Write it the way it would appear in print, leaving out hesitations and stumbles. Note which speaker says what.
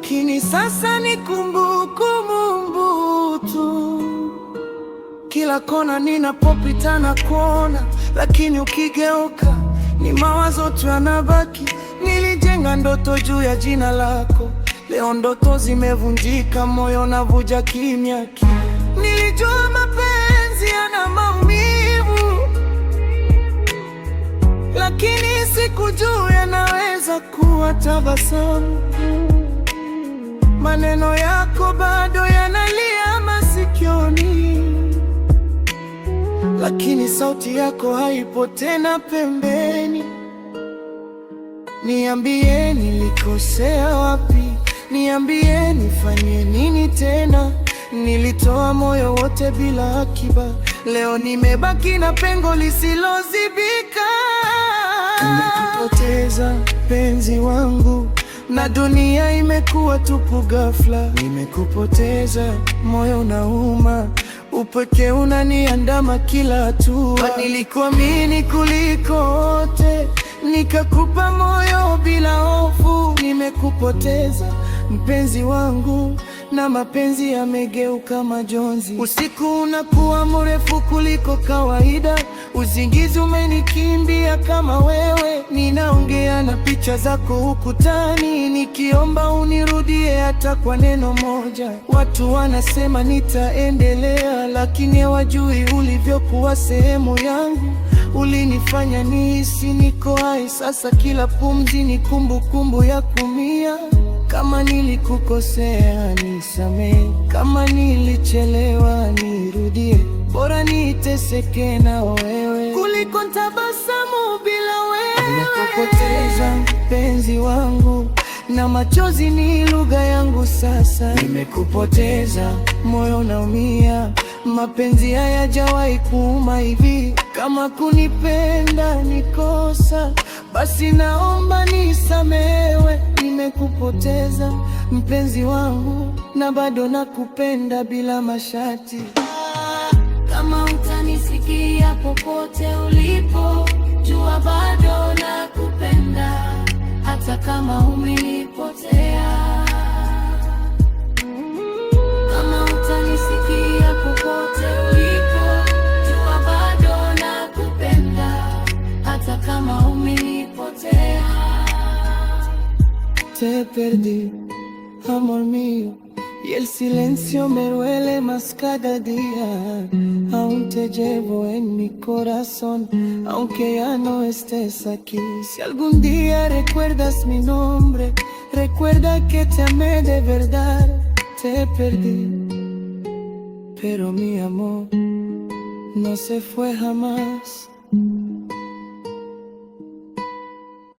Speaker 1: lakini sasa ni kumbukumbu tu. Kila kona ninapopita na kuona, lakini ukigeuka ni mawazo tu yanabaki. Nilijenga ndoto juu ya jina lako, leo ndoto zimevunjika, moyo navuja kimya. Nilijua mapenzi yana maumivu, lakini sikujua yanaweza kuwa tabasamu. Maneno yako bado yanalia masikioni, lakini sauti yako haipo tena pembeni. Niambie nilikosea wapi, niambie nifanye nini tena. Nilitoa moyo wote bila akiba, leo nimebaki na pengo lisilozibika. Nimekupoteza penzi wangu, na dunia imekuwa tupu ghafla. Nimekupoteza, moyo unauma, upweke unaniandama kila hatua. Nilikuamini kuliko wote, nikakupa moyo bila hofu. Nimekupoteza mpenzi wangu, na mapenzi yamegeuka majonzi. Usiku unakuwa mrefu kuliko kawaida, usingizi umenikimbia kama wewe. Ninaongea na picha zako ukutani, nikiomba unirudie hata kwa neno moja. Watu wanasema nitaendelea, lakini hawajui ulivyokuwa sehemu yangu. Ulinifanya nihisi niko hai, sasa kila pumzi ni kumbukumbu ya kumia. Kama nilikukosea nisamehe, kama nilichelewa nirudie. Bora niteseke na wewe kuliko nitabasamu bila wewe. Nimekupoteza mpenzi wangu, na machozi ni lugha yangu sasa. Nimekupoteza, moyo unaumia, mapenzi hayajawahi kuuma hivi. Kama kunipenda ni kosa, basi naomba nisamehewe. Nimekupoteza mpenzi wangu, na bado nakupenda bila masharti.
Speaker 2: Kama utanisikia popote ulipo, jua bado nakupenda, hata kama umenipotea. Kama utanisikia popote ulipo, jua bado nakupenda, hata kama umenipotea.
Speaker 1: Te perdí, amor mío, y el silencio me duele más cada día. Aún te llevo en mi corazón, aunque ya no estés aquí. Si algún día recuerdas mi nombre, recuerda que te amé de verdad. Te perdí, pero mi amor no se fue jamás.